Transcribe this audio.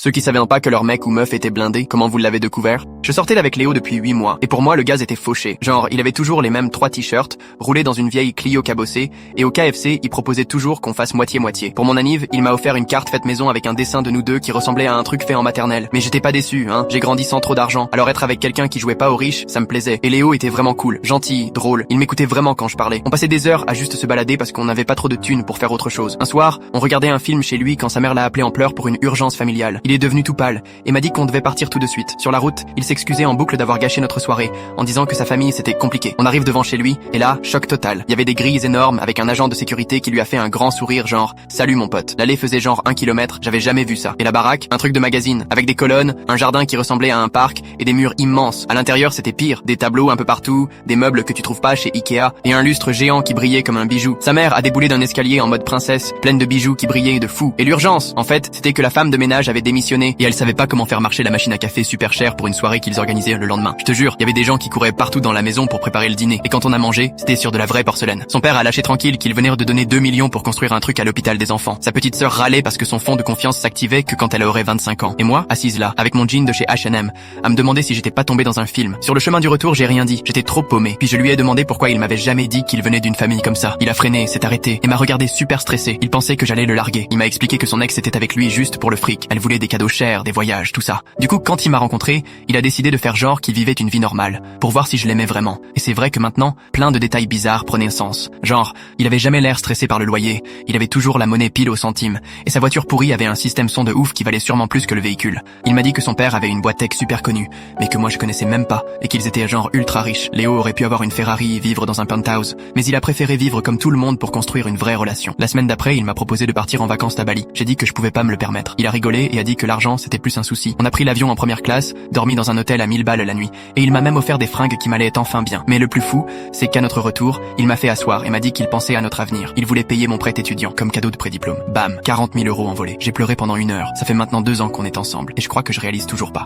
Ceux qui savaient pas que leur mec ou meuf était blindé, comment vous l'avez découvert? Je sortais avec Léo depuis 8 mois, et pour moi le gaz était fauché. Genre, il avait toujours les mêmes 3 t-shirts, roulés dans une vieille Clio cabossée, et au KFC, il proposait toujours qu'on fasse moitié-moitié. Pour mon anniv, il m'a offert une carte faite maison avec un dessin de nous deux qui ressemblait à un truc fait en maternelle. Mais j'étais pas déçu, hein, j'ai grandi sans trop d'argent, alors être avec quelqu'un qui jouait pas aux riches, ça me plaisait. Et Léo était vraiment cool, gentil, drôle, il m'écoutait vraiment quand je parlais. On passait des heures à juste se balader parce qu'on n'avait pas trop de thunes pour faire autre chose. Un soir, on regardait un film chez lui quand sa mère l'a appelé en pleurs pour une urgence familiale. Il est devenu tout pâle, et m'a dit qu'on devait partir tout de suite. Sur la route, il s'excusait en boucle d'avoir gâché notre soirée, en disant que sa famille c'était compliqué. On arrive devant chez lui, et là, choc total. Il y avait des grilles énormes avec un agent de sécurité qui lui a fait un grand sourire genre « Salut mon pote ». L'allée faisait genre 1 kilomètre, j'avais jamais vu ça. Et la baraque, un truc de magazine, avec des colonnes, un jardin qui ressemblait à un parc, et des murs immenses. À l'intérieur c'était pire, des tableaux un peu partout, des meubles que tu trouves pas chez Ikea, et un lustre géant qui brillait comme un bijou. Sa mère a déboulé d'un escalier en mode princesse, pleine de bijoux qui brillaient de fou. Et l'urgence, en fait, c'était que la femme de ménage avait démissionné, et elle savait pas comment faire marcher la machine à café super chère pour une soirée qu'ils organisaient le lendemain. Je te jure, il y avait des gens qui couraient partout dans la maison pour préparer le dîner. Et quand on a mangé, c'était sur de la vraie porcelaine. Son père a lâché tranquille qu'il venait de donner 2 millions pour construire un truc à l'hôpital des enfants. Sa petite sœur râlait parce que son fonds de confiance s'activait que quand elle aurait 25 ans. Et moi, assise là, avec mon jean de chez H&M, à me demander si j'étais pas tombé dans un film. Sur le chemin du retour, j'ai rien dit. J'étais trop paumé. Puis je lui ai demandé pourquoi il m'avait jamais dit qu'il venait d'une famille comme ça. Il a freiné, s'est arrêté, et m'a regardé super stressé. Il pensait que j'allais le larguer. Il m'a expliqué que son ex était avec lui juste pour le fric. Elle voulait des cadeaux chers, des voyages, tout ça. Du coup, quand il m'a rencontré, il a décidé de faire genre qu'il vivait une vie normale, pour voir si je l'aimais vraiment. Et c'est vrai que maintenant, plein de détails bizarres prenaient sens. Genre, il avait jamais l'air stressé par le loyer, il avait toujours la monnaie pile au centime, et sa voiture pourrie avait un système son de ouf qui valait sûrement plus que le véhicule. Il m'a dit que son père avait une boîte tech super connue, mais que moi je connaissais même pas, et qu'ils étaient genre ultra riches. Léo aurait pu avoir une Ferrari, vivre dans un penthouse, mais il a préféré vivre comme tout le monde pour construire une vraie relation. La semaine d'après, il m'a proposé de partir en vacances à Bali. J'ai dit que je pouvais pas me le permettre. Il a rigolé et a dit que l'argent c'était plus un souci. On a pris l'avion en première classe, dormi dans un hôtel à 1000 balles la nuit, et il m'a même offert des fringues qui m'allaient enfin bien. Mais le plus fou, c'est qu'à notre retour, il m'a fait asseoir et m'a dit qu'il pensait à notre avenir. Il voulait payer mon prêt étudiant comme cadeau de prédiplôme. Bam, 40 000 € envolés. J'ai pleuré pendant 1 heure. Ça fait maintenant 2 ans qu'on est ensemble, et je crois que je réalise toujours pas.